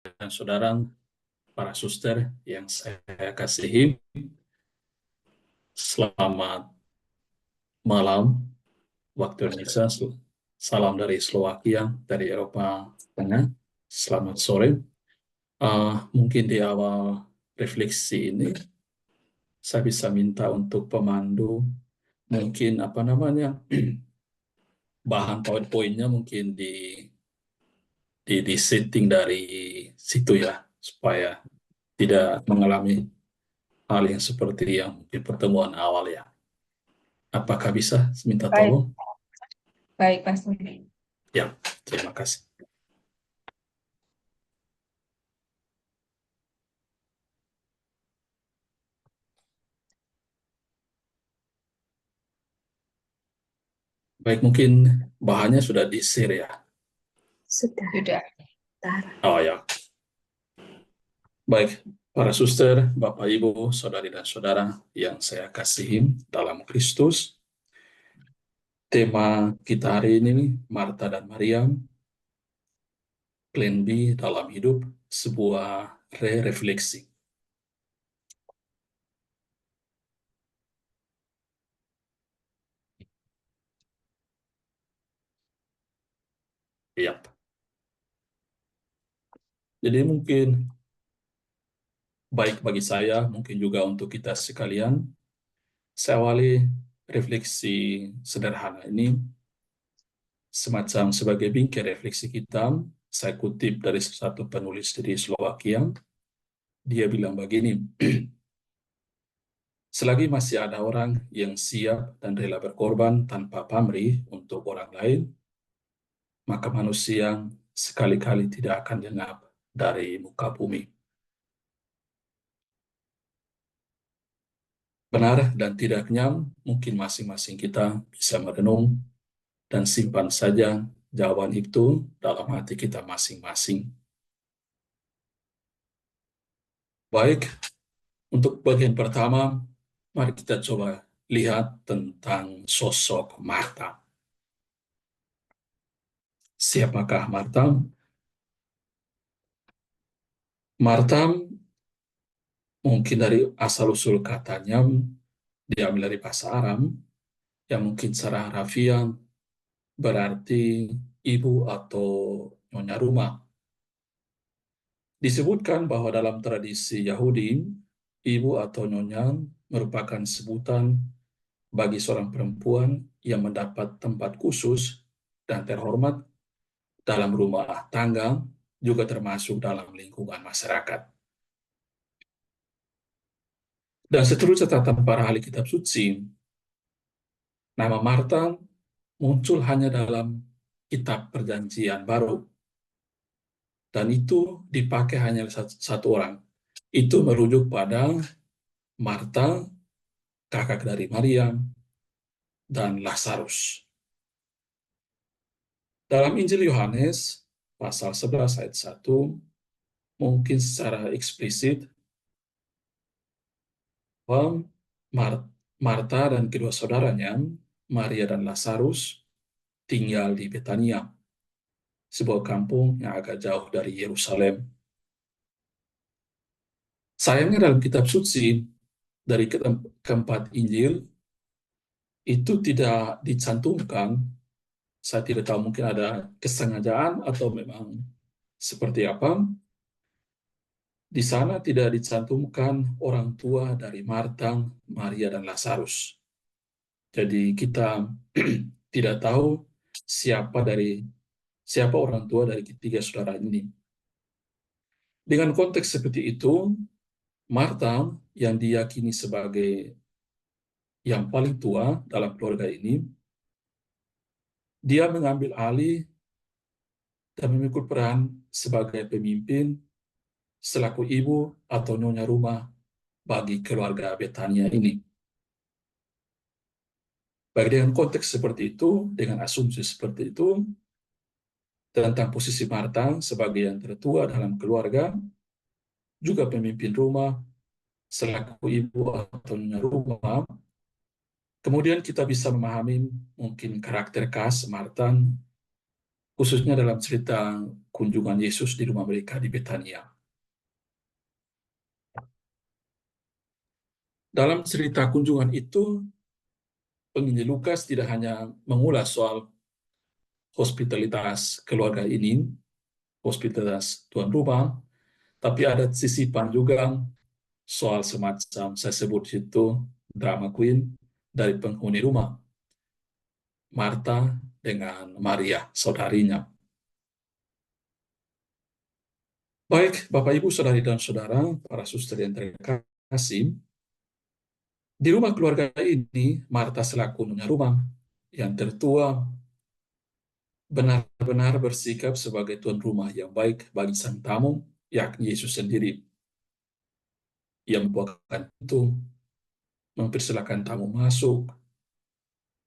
dan saudara, para suster yang saya kasihi, selamat malam waktu Indonesia. Salam dari Slovakia, dari Eropa Tengah. Selamat sore. Mungkin di awal refleksi ini, saya bisa minta untuk pemandu, mungkin apa namanya, bahan PowerPoint-nya mungkin di setting dari situ ya, supaya tidak mengalami hal yang seperti yang di pertemuan awal ya. Apakah bisa minta Baik, tolong? baik, Pastor. Ya, terima kasih. Baik, mungkin bahannya sudah di-share ya. Sudah. Oh ya, baik. Para suster, Bapak, Ibu, Saudari dan Saudara yang saya kasihi dalam Kristus, tema kita hari ini, Marta dan Maria, Plan B dalam hidup, sebuah refleksi. Ya, jadi mungkin baik bagi saya, mungkin juga untuk kita sekalian, saya awali refleksi sederhana ini semacam sebagai bingkai refleksi kita. Saya kutip dari satu penulis dari Slovakia. Dia bilang begini, selagi masih ada orang yang siap dan rela berkorban tanpa pamrih untuk orang lain, maka manusia sekali-kali tidak akan lenyap dari muka bumi. Benar dan tidaknya mungkin masing-masing kita bisa merenung dan simpan saja jawaban itu dalam hati kita masing-masing. Baik, untuk bagian pertama, mari kita coba lihat tentang sosok Marta. Siapakah Marta? Marta mungkin dari asal-usul katanya diambil dari bahasa Aram, yang mungkin secara harfiah berarti ibu atau nyonya rumah. Disebutkan bahwa dalam tradisi Yahudi, ibu atau nyonya merupakan sebutan bagi seorang perempuan yang mendapat tempat khusus dan terhormat dalam rumah tangga, juga termasuk dalam lingkungan masyarakat. Dan seterusnya catatan para ahli kitab suci, nama Marta muncul hanya dalam kitab perjanjian baru, dan itu dipakai hanya satu orang. Itu merujuk pada Marta, kakak dari Maria, dan Lazarus. Dalam Injil Yohanes, pasal 11 ayat 1, mungkin secara eksplisit, bahwa Marta dan kedua saudaranya, Maria dan Lazarus, tinggal di Betania, sebuah kampung yang agak jauh dari Yerusalem. Sayangnya dalam kitab suci, dari keempat Injil, itu tidak dicantumkan. Saya tidak tahu, mungkin ada kesengajaan atau memang seperti apa. Di sana tidak dicantumkan orang tua dari Marta, Maria, dan Lazarus. Jadi kita tidak tahu siapa orang tua dari ketiga saudara ini. Dengan konteks seperti itu, Marta yang diyakini sebagai yang paling tua dalam keluarga ini, dia mengambil alih dan memikul peran sebagai pemimpin selaku ibu atau nyonya rumah bagi keluarga Betania ini. Baik dengan konteks seperti itu, dengan asumsi seperti itu, tentang posisi Marta sebagai yang tertua dalam keluarga, juga pemimpin rumah, selaku ibu atau nyonya rumah, kemudian kita bisa memahami mungkin karakter khas Marta khususnya dalam cerita kunjungan Yesus di rumah mereka di Betania. Dalam cerita kunjungan itu, penginjil Lukas tidak hanya mengulas soal hospitalitas keluarga ini, hospitalitas tuan rumah, tapi ada sisipan juga soal semacam saya sebut itu drama queen dari penghuni rumah, Marta dengan Maria, saudarinya. Baik, Bapak, Ibu, Saudari, dan Saudara, para suster yang terkasih, di rumah keluarga ini, Marta selaku nyonya rumah yang tertua benar-benar bersikap sebagai tuan rumah yang baik bagi sang tamu, yakni Yesus sendiri. Ia membukakan pintu, mempersilakan tamu masuk,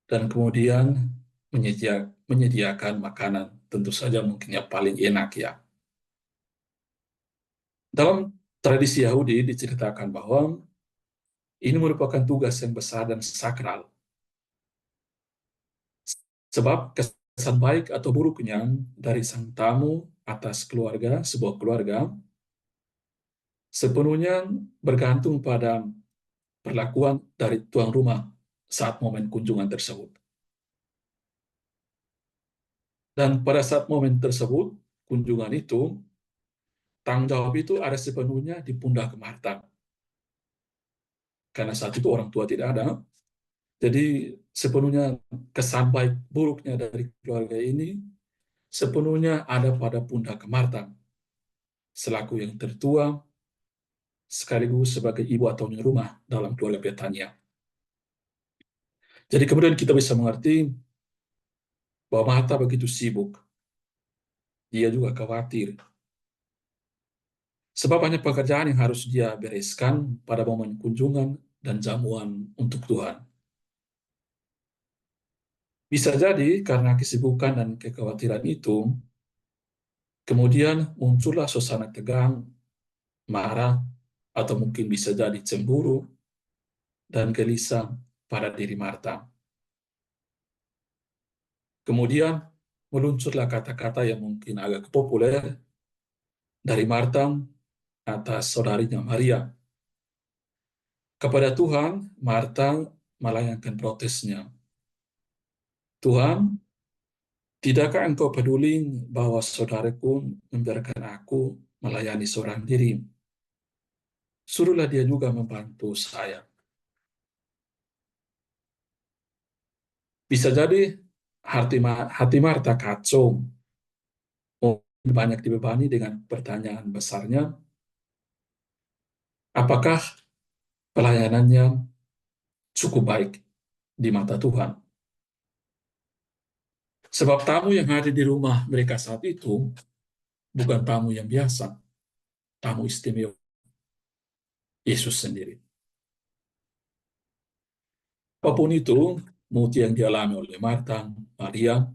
dan kemudian menyediakan makanan, tentu saja mungkin yang paling enak ya. Dalam tradisi Yahudi diceritakan bahwa ini merupakan tugas yang besar dan sakral, sebab kesan baik atau buruknya dari sang tamu atas keluarga, sebuah keluarga, sepenuhnya bergantung pada perlakuan dari tuan rumah saat momen kunjungan tersebut. Dan pada saat momen tersebut, kunjungan itu, tanggung jawab itu ada sepenuhnya di pundak Marta. Karena saat itu orang tua tidak ada, jadi sepenuhnya kesan baik buruknya dari keluarga ini sepenuhnya ada pada pundak Marta, selaku yang tertua, sekaligus sebagai ibu atau nyonya rumah dalam keluarga Betania. Jadi kemudian kita bisa mengerti bahwa Marta begitu sibuk, dia juga khawatir, sebab banyak pekerjaan yang harus dia bereskan pada momen kunjungan dan jamuan untuk Tuhan. Bisa jadi karena kesibukan dan kekhawatiran itu, kemudian muncullah suasana tegang, marah, atau mungkin bisa jadi cemburu dan gelisah pada diri Marta. Kemudian meluncurlah kata-kata yang mungkin agak populer dari Marta atas saudarinya Maria. Kepada Tuhan, Marta melayangkan protesnya. Tuhan, tidakkah engkau peduli bahwa saudaraku membiarkan aku melayani seorang diri? Suruhlah dia juga membantu saya. Bisa jadi hati Marta kacau, banyak dibebani dengan pertanyaan besarnya, apakah pelayanannya cukup baik di mata Tuhan? Sebab tamu yang hadir di rumah mereka saat itu bukan tamu yang biasa, tamu istimewa, Yesus sendiri. Apapun itu, muti yang dialami oleh Marta, Maria,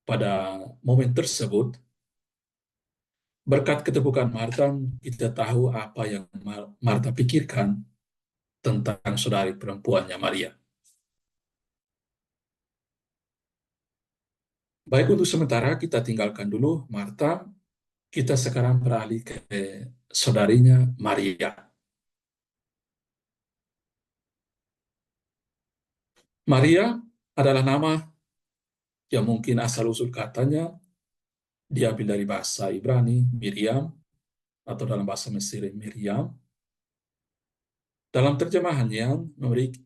pada momen tersebut, berkat keterbukaan Marta, kita tahu apa yang Marta pikirkan tentang saudari perempuannya Maria. Baik, untuk sementara kita tinggalkan dulu Marta, kita sekarang beralih ke saudarinya Maria. Maria adalah nama yang mungkin asal-usul katanya diambil dari bahasa Ibrani, Miriam, atau dalam bahasa Mesir, Miriam. Dalam terjemahannya,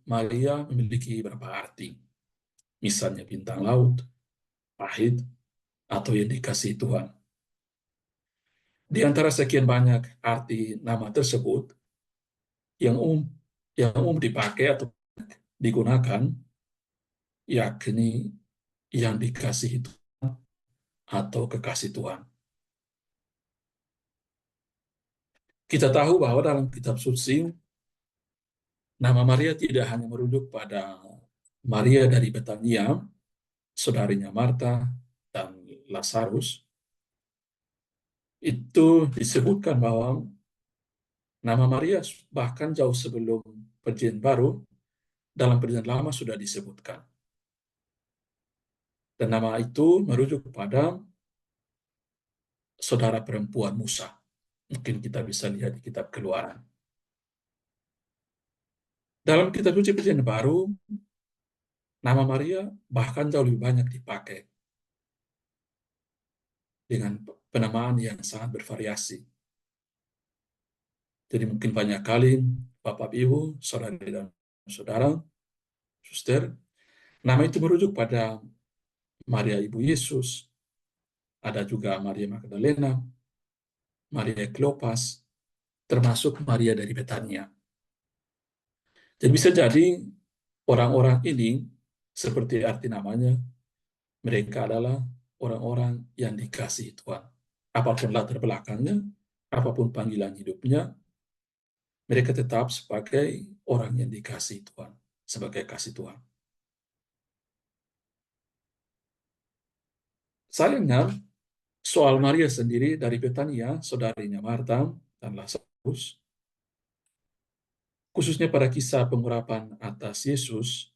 Maria memiliki beberapa arti. Misalnya bintang laut, pahit, atau yang dikasihi Tuhan. Di antara sekian banyak arti nama tersebut, yang umum dipakai atau digunakan, yakni yang dikasihi Tuhan atau kekasih Tuhan. Kita tahu bahwa dalam kitab suci, nama Maria tidak hanya merujuk pada Maria dari Betania, saudarinya Marta dan Lazarus. Itu disebutkan bahwa nama Maria bahkan jauh sebelum Perjanjian Baru, dalam Perjanjian Lama sudah disebutkan. Dan nama itu merujuk kepada saudara perempuan Musa. Mungkin kita bisa lihat di kitab Keluaran. Dalam kitab suci Perjanjian Baru, nama Maria bahkan jauh lebih banyak dipakai dengan penamaan yang sangat bervariasi. Jadi mungkin banyak kali Bapak Ibu, saudari dan saudara, suster, nama itu merujuk pada Maria Ibu Yesus, ada juga Maria Magdalena, Maria Kleopas, termasuk Maria dari Betania. Jadi bisa jadi orang-orang ini, seperti arti namanya, mereka adalah orang-orang yang dikasihi Tuhan. Apapun latar belakangnya, apapun panggilan hidupnya, mereka tetap sebagai orang yang dikasihi Tuhan, sebagai kasih Tuhan. Sayangnya, soal Maria sendiri dari Betania, saudarinya Marta dan Lazarus, khususnya pada kisah pengurapan atas Yesus,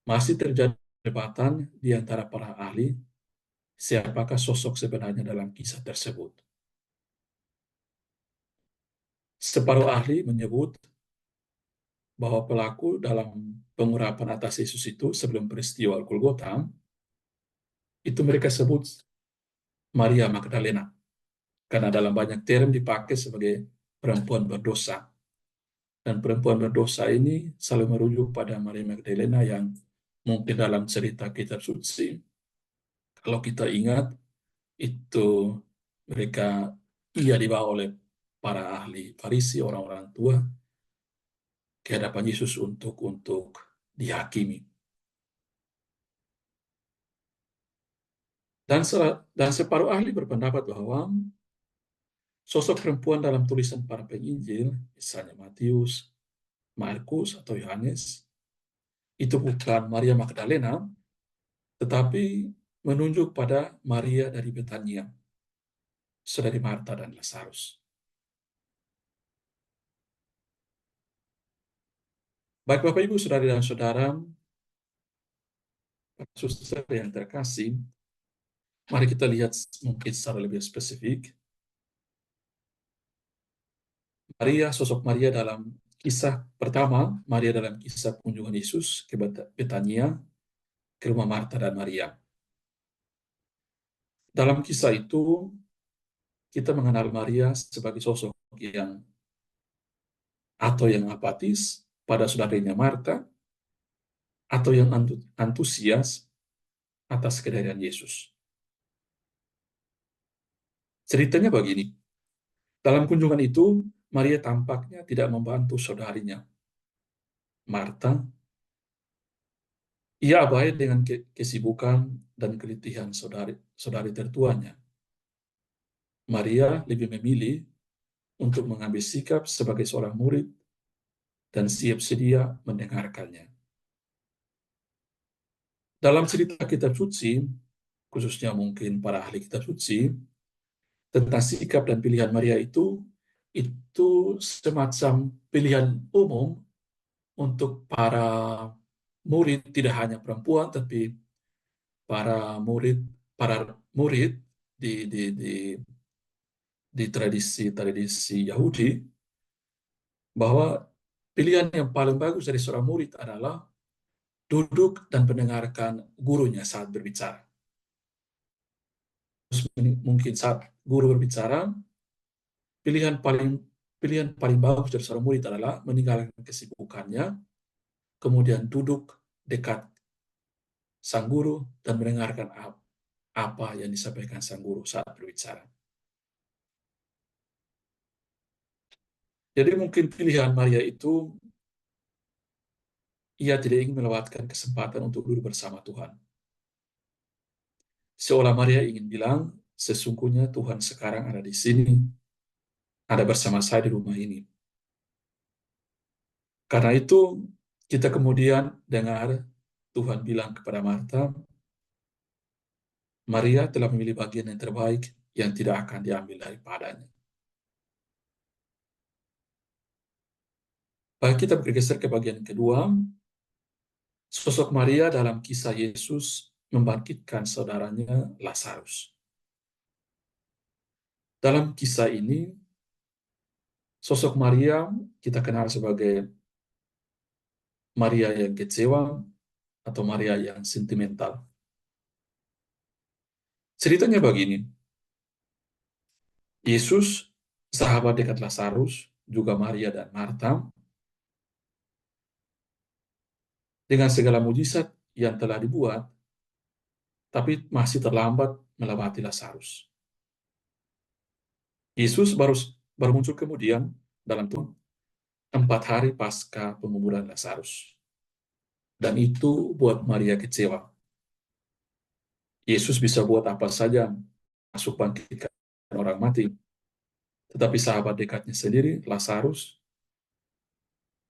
masih terjadi perdebatan di antara para ahli siapakah sosok sebenarnya dalam kisah tersebut. Separuh ahli menyebut bahwa pelaku dalam pengurapan atas Yesus itu sebelum peristiwa Golgota, itu mereka sebut Maria Magdalena, karena dalam banyak term dipakai sebagai perempuan berdosa. Dan perempuan berdosa ini selalu merujuk pada Maria Magdalena yang mungkin dalam cerita kitab suci, kalau kita ingat, itu mereka dibawa oleh para ahli Farisi, orang-orang tua, ke hadapan Yesus untuk dihakimi. Dan separuh ahli berpendapat bahwa sosok perempuan dalam tulisan para penginjil, misalnya Matius, Markus, atau Yohanes, itu bukan Maria Magdalena, tetapi menunjuk pada Maria dari Betania, saudari Marta dan Lazarus. Baik Bapak Ibu, saudari dan saudara, suster yang terkasih, mari kita lihat mungkin secara lebih spesifik. Maria, sosok Maria dalam kisah pertama, Maria dalam kisah kunjungan Yesus ke Betania, ke rumah Marta dan Maria. Dalam kisah itu, kita mengenal Maria sebagai sosok yang apatis pada saudaranya Marta, atau yang antusias atas kehadiran Yesus. Ceritanya begini, dalam kunjungan itu, Maria tampaknya tidak membantu saudarinya, Marta. Ia abai dengan kesibukan dan kelitihan saudari tertuanya. Maria lebih memilih untuk mengambil sikap sebagai seorang murid dan siap sedia mendengarkannya. Dalam cerita kitab suci, khususnya mungkin para ahli kitab suci, tentang sikap dan pilihan Maria itu semacam pilihan umum untuk para murid, tidak hanya perempuan, tapi para murid di tradisi Yahudi, bahwa pilihan yang paling bagus dari seorang murid adalah duduk dan mendengarkan gurunya saat berbicara. Mungkin saat guru berbicara, pilihan paling bagus dari seorang murid adalah meninggalkan kesibukannya, kemudian duduk dekat sang guru dan mendengarkan apa yang disampaikan sang guru saat berbicara. Jadi mungkin pilihan Maria itu, ia tidak ingin melewatkan kesempatan untuk duduk bersama Tuhan. Seolah Maria ingin bilang, sesungguhnya Tuhan sekarang ada di sini, ada bersama saya di rumah ini. Karena itu, kita kemudian dengar Tuhan bilang kepada Marta, Maria telah memilih bagian yang terbaik yang tidak akan diambil daripadanya. Baik, kita bergeser ke bagian kedua. Sosok Maria dalam kisah Yesus membangkitkan saudaranya Lazarus. Dalam kisah ini, sosok Maria kita kenal sebagai Maria yang kecewa atau Maria yang sentimental. Ceritanya begini, Yesus, sahabat dekat Lazarus, juga Maria dan Marta, dengan segala mujizat yang telah dibuat, tapi masih terlambat melewati Lazarus. Yesus baru muncul kemudian dalam Tuhan 4 hari pasca penguburan Lazarus. Dan itu buat Maria kecewa. Yesus bisa buat apa saja, masuk bangkitkan orang mati. Tetapi sahabat dekatnya sendiri, Lazarus,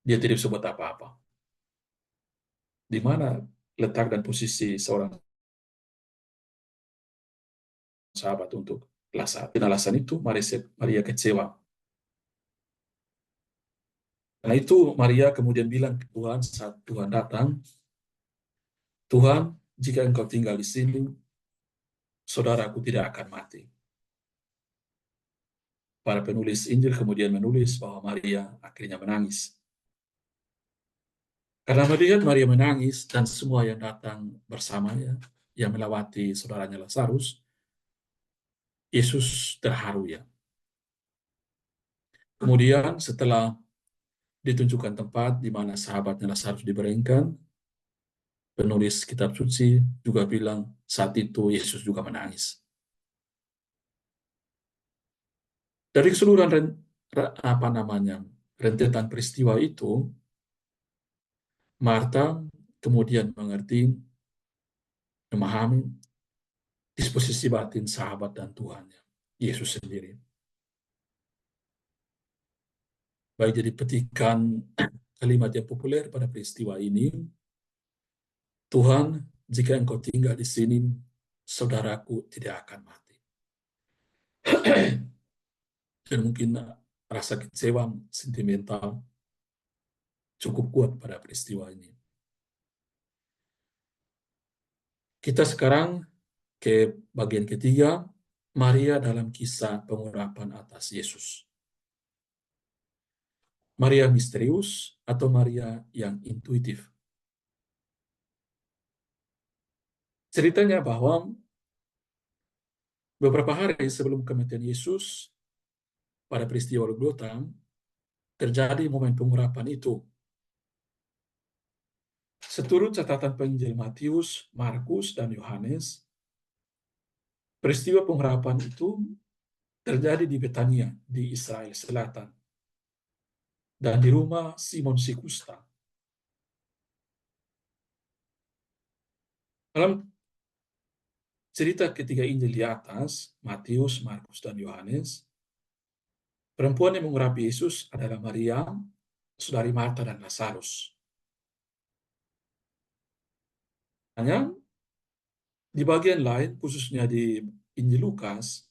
dia tidak bisa buat apa-apa. Di mana letak dan posisi seorang sahabat untuk Lazarus? Dan alasan itu Maria kecewa. Karena itu Maria kemudian bilang ke Tuhan saat Tuhan datang, Tuhan, jika engkau tinggal di sini, saudaraku tidak akan mati. Para penulis Injil kemudian menulis bahwa Maria akhirnya menangis. Karena melihat Maria menangis dan semua yang datang bersamanya, yang melewati saudaranya Lazarus, Yesus terharu ya. Kemudian setelah ditunjukkan tempat di mana sahabatnya Lazarus dibaringkan, penulis kitab suci juga bilang saat itu Yesus juga menangis. Dari keseluruhan rentetan peristiwa itu, Marta kemudian mengerti, memahami disposisi batin sahabat dan Tuhannya, Yesus sendiri. Baik, jadi petikan kalimat yang populer pada peristiwa ini, Tuhan, jika engkau tinggal di sini, saudaraku tidak akan mati. Dan mungkin rasa kecewa sentimental cukup kuat pada peristiwa ini. Kita sekarang ke bagian ketiga, Maria dalam kisah pengurapan atas Yesus. Maria misterius atau Maria yang intuitif. Ceritanya bahwa beberapa hari sebelum kematian Yesus, pada peristiwa Golgota, terjadi momen pengurapan itu. Seturut catatan penginjil Matius, Markus, dan Yohanes, peristiwa pengurapan itu terjadi di Betania, di Israel Selatan, dan di rumah Simon si Kusta. Dalam cerita ketiga Injil di atas, Matius, Markus, dan Yohanes, perempuan yang mengurapi Yesus adalah Maria, saudari Marta dan Lazarus. Hanya di bagian lain, khususnya di Injil Lukas,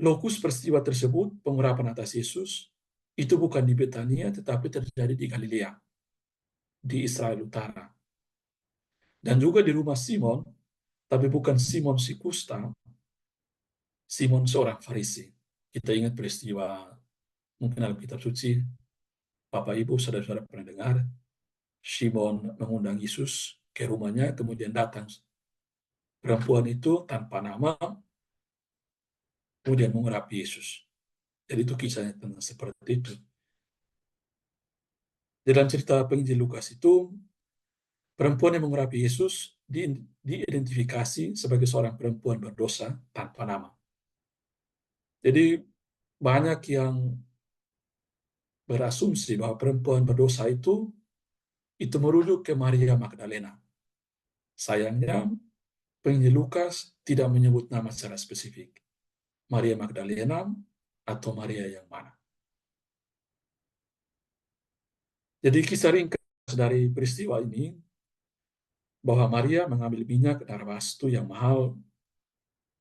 lokus peristiwa tersebut, pengurapan atas Yesus, itu bukan di Betania, tetapi terjadi di Galilea, di Israel Utara. Dan juga di rumah Simon, tapi bukan Simon si Kusta, Simon seorang Farisi. Kita ingat peristiwa, mungkin dalam kitab suci, Bapak Ibu, saudara-saudara pernah dengar, Simon mengundang Yesus ke rumahnya, kemudian datang perempuan itu tanpa nama, kemudian mengurapi Yesus. Jadi itu kisahnya tentang seperti itu. Dalam cerita penginjil Lukas itu, perempuan yang mengurapi Yesus diidentifikasi sebagai seorang perempuan berdosa tanpa nama. Jadi banyak yang berasumsi bahwa perempuan berdosa itu merujuk ke Maria Magdalena. Sayangnya, penginjil Lukas tidak menyebut nama secara spesifik. Maria Magdalena atau Maria yang mana. Jadi kisah ringkas dari peristiwa ini, bahwa Maria mengambil minyak narwastu yang mahal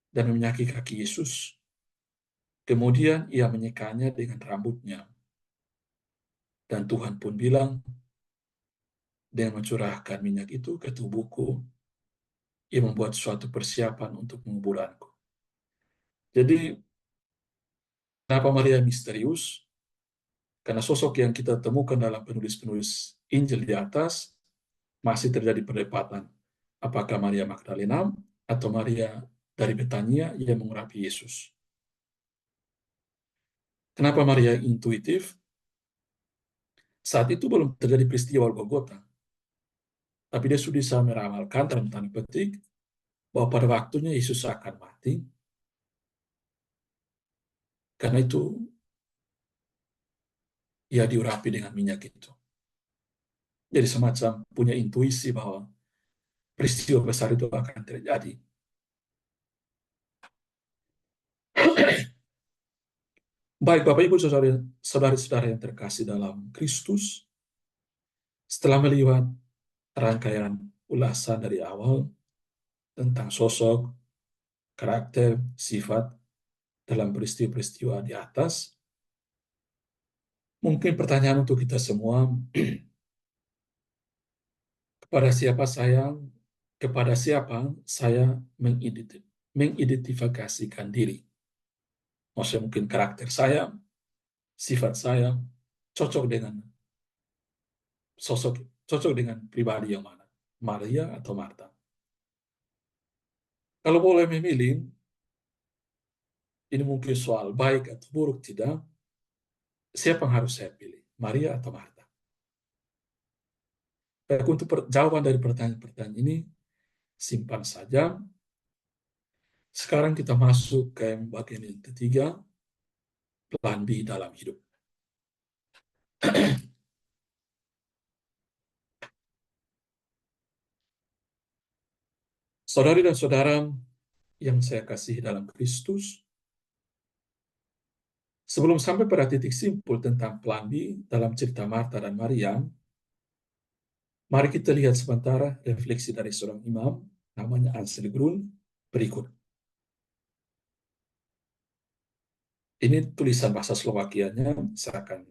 dan menyaki kaki Yesus. Kemudian ia menyekanya dengan rambutnya. Dan Tuhan pun bilang, dengan mencurahkan minyak itu ke tubuhku, ia membuat suatu persiapan untuk penguburanku. Jadi, kenapa Maria misterius? Karena sosok yang kita temukan dalam penulis-penulis Injil di atas masih terjadi perdebatan. Apakah Maria Magdalena atau Maria dari Betania yang mengurapi Yesus? Kenapa Maria intuitif? Saat itu belum terjadi peristiwa Golgota, tapi dia sudah bisa meramalkan dalam tanda petik bahwa pada waktunya Yesus akan mati. Karena itu ia diurapi dengan minyak itu. Jadi semacam punya intuisi bahwa peristiwa besar itu akan terjadi. Baik Bapak Ibu saudari-saudari yang terkasih dalam Kristus, setelah melihat rangkaian ulasan dari awal tentang sosok, karakter, sifat dalam peristiwa-peristiwa di atas, mungkin pertanyaan untuk kita semua, kepada siapa saya mengidentifikasikan diri? Maksudnya mungkin karakter saya, sifat saya, cocok dengan cocok dengan pribadi yang mana? Maria atau Marta? Kalau boleh memilih, ini mungkin soal baik atau buruk tidak, siapa yang harus saya pilih? Maria atau Marta? Baik, untuk jawaban dari pertanyaan-pertanyaan ini, simpan saja. Sekarang kita masuk ke bagian yang ketiga, plan B dalam hidup. Saudari dan saudara yang saya kasihi dalam Kristus, sebelum sampai pada titik simpul tentang plan B dalam cerita Marta dan Maria, mari kita lihat sebentar refleksi dari seorang imam, namanya Ansel Grun, berikut. Ini tulisan bahasa Slovakianya, saya akan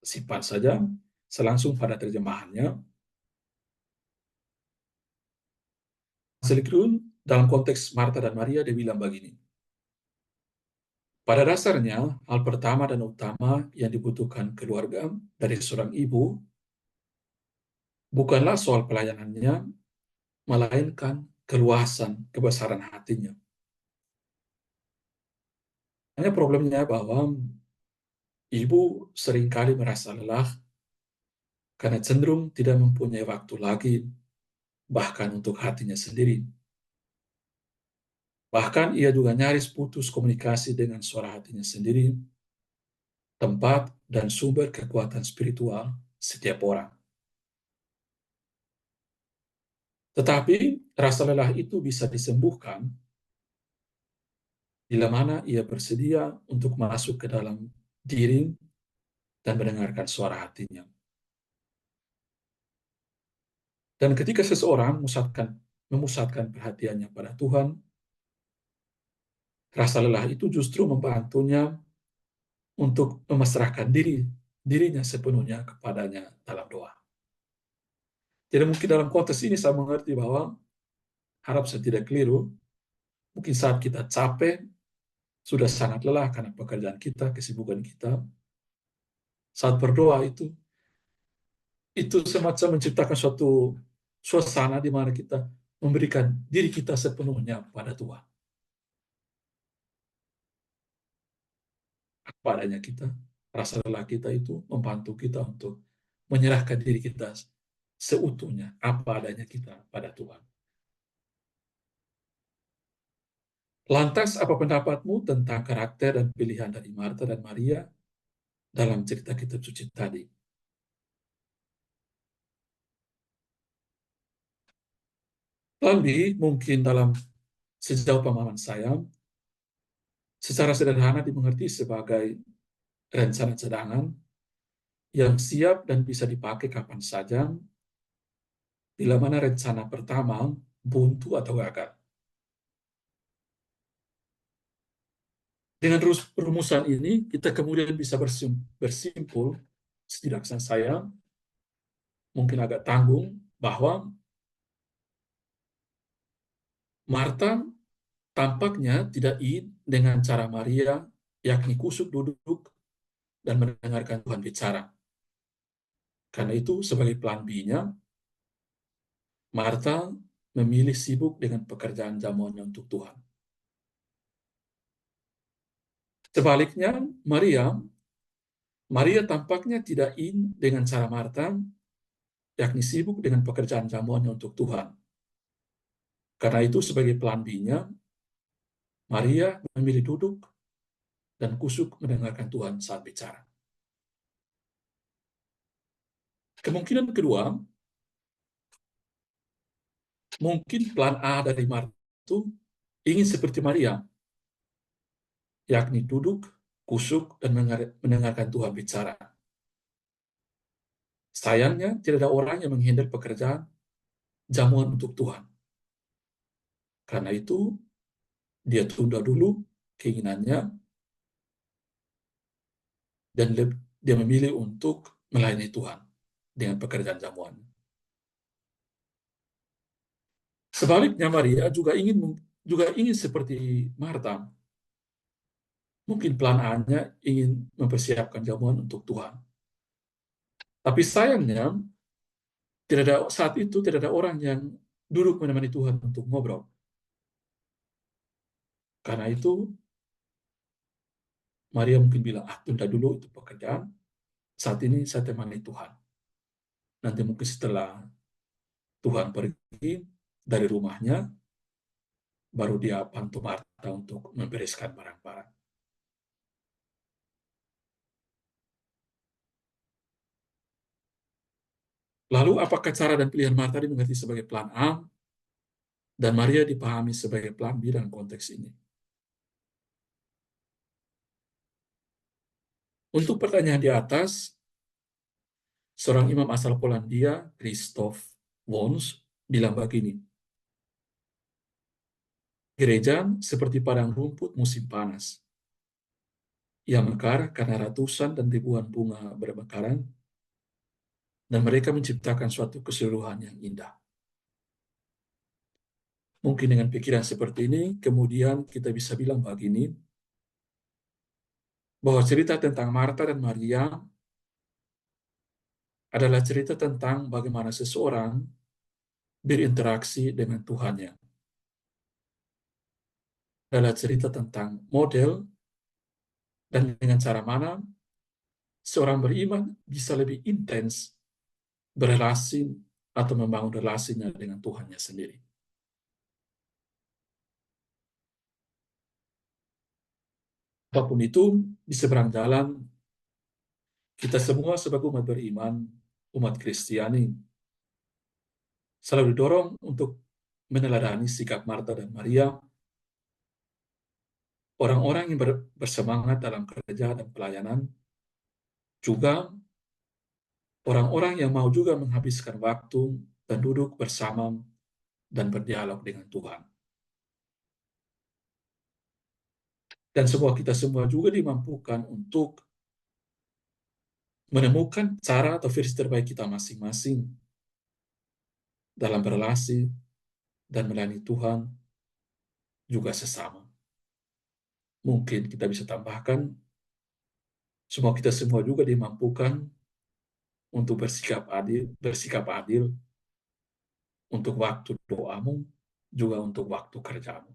simpan saja, selangsung pada terjemahannya. Ansel Grun, dalam konteks Marta dan Maria, dia bilang begini. Pada dasarnya, hal pertama dan utama yang dibutuhkan keluarga dari seorang ibu bukanlah soal pelayanannya, melainkan keluasan, kebesaran hatinya. Hanya problemnya bahwa ibu seringkali merasa lelah karena cenderung tidak mempunyai waktu lagi, bahkan untuk hatinya sendiri. Bahkan ia juga nyaris putus komunikasi dengan suara hatinya sendiri, tempat dan sumber kekuatan spiritual setiap orang. Tetapi rasa lelah itu bisa disembuhkan bila mana ia bersedia untuk masuk ke dalam diri dan mendengarkan suara hatinya. Dan ketika seseorang memusatkan perhatiannya pada Tuhan, rasa lelah itu justru membantunya untuk memasrahkan dirinya sepenuhnya kepadanya dalam doa. Jadi mungkin dalam konteks ini saya mengerti bahwa, harap saya tidak keliru, mungkin saat kita capek, sudah sangat lelah karena pekerjaan kita, kesibukan kita, saat berdoa itu semacam menciptakan suatu suasana di mana kita memberikan diri kita sepenuhnya pada Tuhan. Apa adanya kita, rasa lelah kita itu membantu kita untuk menyerahkan diri kita seutuhnya, apa adanya kita pada Tuhan. Lantas, apa pendapatmu tentang karakter dan pilihan dari Marta dan Maria dalam cerita kitab suci tadi? Lebih mungkin dalam sejauh pemahaman saya, secara sederhana dimengerti sebagai rencana cadangan yang siap dan bisa dipakai kapan saja bila mana rencana pertama buntu atau gagal. Dengan rumusan ini, kita kemudian bisa bersimpul, setidaknya saya, mungkin agak tanggung bahwa Marta tampaknya tidak ingin dengan cara Maria, yakni kusuk duduk dan mendengarkan Tuhan bicara. Karena itu, sebagai plan B-nya, Marta memilih sibuk dengan pekerjaan jamuannya untuk Tuhan. Sebaliknya, Maria tampaknya tidak in dengan cara Marta, yakni sibuk dengan pekerjaan jamuannya untuk Tuhan. Karena itu, sebagai plan B-nya, Maria memilih duduk dan kusuk mendengarkan Tuhan saat bicara. Kemungkinan kedua, mungkin plan A dari Marta itu ingin seperti Maria, yakni duduk, kusuk, dan mendengarkan Tuhan bicara. Sayangnya, tidak ada orang yang menghandle pekerjaan jamuan untuk Tuhan. Karena itu, dia tunda dulu keinginannya, dan dia memilih untuk melayani Tuhan dengan pekerjaan jamuan. Sebaliknya, Maria juga ingin seperti Marta. Mungkin plan A-nya ingin mempersiapkan jamuan untuk Tuhan. Tapi sayangnya, saat itu tidak ada orang yang duduk menemani Tuhan untuk ngobrol. Karena itu, Maria mungkin bilang, tunda dulu itu pekerjaan, saat ini saya temani Tuhan. Nanti mungkin setelah Tuhan pergi dari rumahnya, baru dia bantu Marta untuk membereskan barang-barang. Lalu apakah cara dan pilihan Marta dimengerti sebagai plan A, dan Maria dipahami sebagai plan B dalam konteks ini? Untuk pertanyaan di atas, seorang imam asal Polandia, Christoph Wons, bilang begini, gereja seperti padang rumput musim panas. Ia mekar karena ratusan dan ribuan bunga bermekaran, dan mereka menciptakan suatu keseluruhan yang indah. Mungkin dengan pikiran seperti ini, kemudian kita bisa bilang begini, bahwa cerita tentang Marta dan Maria adalah cerita tentang bagaimana seseorang berinteraksi dengan Tuhannya. Adalah cerita tentang model dan dengan cara mana seorang beriman bisa lebih intens berrelasi atau membangun relasinya dengan Tuhannya sendiri. Apapun itu, di seberang jalan, kita semua sebagai umat beriman, umat Kristiani, selalu didorong untuk meneladani sikap Marta dan Maria, orang-orang yang bersemangat dalam kerja dan pelayanan, juga orang-orang yang mau juga menghabiskan waktu dan duduk bersama dan berdialog dengan Tuhan. Dan kita semua juga dimampukan untuk menemukan cara atau versi terbaik kita masing-masing dalam berrelasi dan melayani Tuhan juga sesama. Mungkin kita bisa tambahkan, kita semua juga dimampukan untuk bersikap adil untuk waktu doamu, juga untuk waktu kerjamu.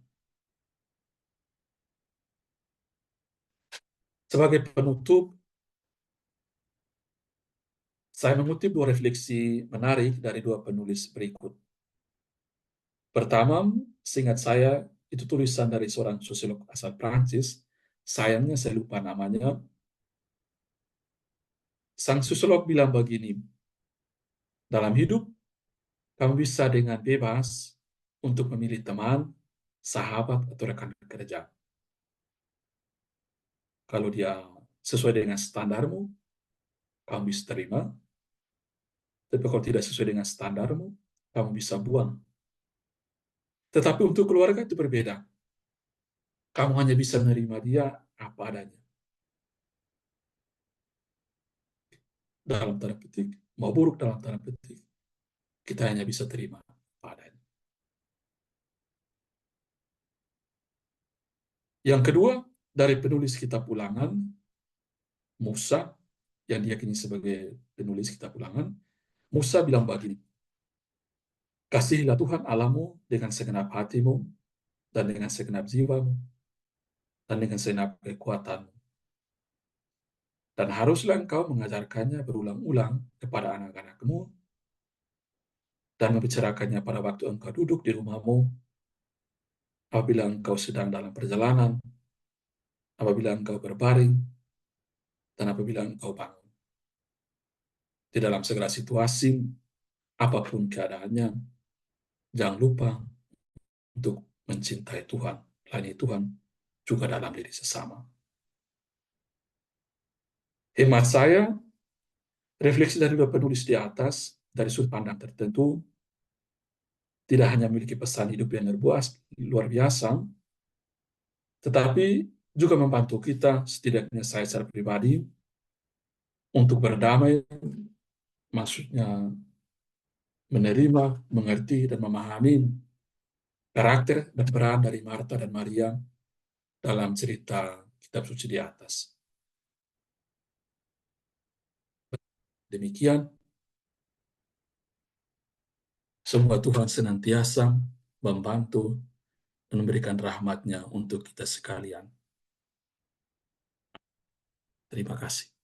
Sebagai penutup, saya mengutip dua refleksi menarik dari dua penulis berikut. Pertama, seingat saya, itu tulisan dari seorang sosiolog asal Prancis, sayangnya saya lupa namanya. Sang sosiolog bilang begini, dalam hidup, kamu bisa dengan bebas untuk memilih teman, sahabat, atau rekan kerja. Kalau dia sesuai dengan standarmu, kamu bisa terima. Tapi kalau tidak sesuai dengan standarmu, kamu bisa buang. Tetapi untuk keluarga itu berbeda. Kamu hanya bisa menerima dia apa adanya. Dalam tanda petik, mau buruk dalam tanda petik, kita hanya bisa terima padanya. Yang kedua, dari penulis kitab Ulangan, Musa, yang diyakini sebagai penulis kitab Ulangan, Musa bilang begini, kasihilah Tuhan Allahmu dengan segenap hatimu, dan dengan segenap jiwamu, dan dengan segenap kekuatanmu. Dan haruslah engkau mengajarkannya berulang-ulang kepada anak-anakmu, dan membicarakannya pada waktu engkau duduk di rumahmu, apabila engkau sedang dalam perjalanan, apabila engkau berbaring, dan apabila engkau bangun. Di dalam segala situasi, apapun keadaannya, jangan lupa untuk mencintai Tuhan, melayani Tuhan, juga dalam diri sesama. Hemat saya, refleksi dari dua penulis di atas, dari sudut pandang tertentu, tidak hanya memiliki pesan hidup yang luar biasa, tetapi juga membantu kita, setidaknya saya secara pribadi, untuk berdamai, maksudnya menerima, mengerti, dan memahami karakter dan peran dari Marta dan Maria dalam cerita kitab suci di atas. Demikian, semoga Tuhan senantiasa membantu dan memberikan rahmat-Nya untuk kita sekalian. Terima kasih.